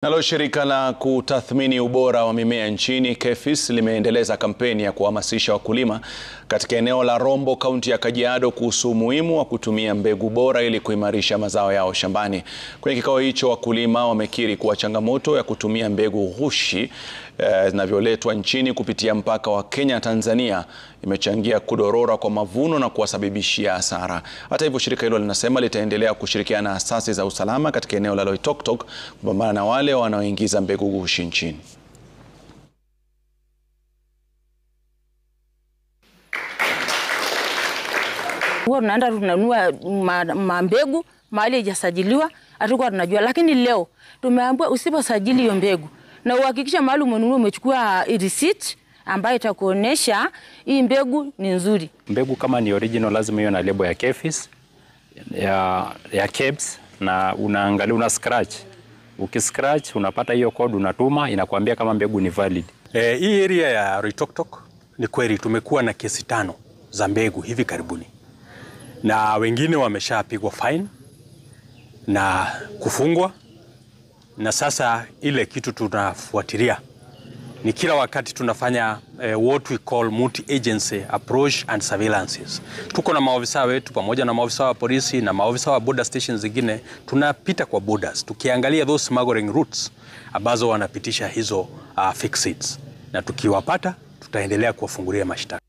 Nalo shirika la kutathmini ubora wa mimea nchini KEPHIS limeendeleza kampeni ya kuhamasisha wakulima katika eneo la Rombo, kaunti ya Kajiado kuhusu umuhimu wa kutumia mbegu bora ili kuimarisha mazao yao shambani. Kwenye kikao hicho, wakulima wamekiri kuwa changamoto ya kutumia mbegu ghushi zinavyoletwa nchini kupitia mpaka wa Kenya Tanzania imechangia kudorora kwa mavuno na kuwasababishia hasara. Hata hivyo, shirika hilo linasema litaendelea kushirikiana na asasi za usalama katika eneo la Loitoktok kupambana na wale wanaoingiza mbegu ghushi nchini. Tunaenda tunanunua mbegu mahali hajasajiliwa, hatukuwa tunajua, lakini leo tumeambiwa usiposajili hiyo mbegu na uhakikisha mahali umenunua umechukua receipt ambayo itakuonesha hii mbegu ni nzuri. Mbegu kama ni original lazima iwe na lebo ya KEPHIS, ya KEBS, na unaangalia una scratch. Ukiscratch unapata hiyo code, unatuma, inakuambia kama mbegu ni valid. Hii area ya Loitoktok ni kweli tumekuwa na kesi 5 za mbegu hivi karibuni. Na wengine wameshapigwa fine na kufungwa, na sasa ile kitu tunafuatilia ni kila wakati tunafanya what we call multi-agency approach and surveillances. Tuko na maofisa wetu pamoja na maofisa wa polisi na maofisa wa border stations zingine, tunapita kwa borders tukiangalia those smuggling routes ambazo wanapitisha hizo fake seeds, na tukiwapata tutaendelea kuwafungulia mashtaka.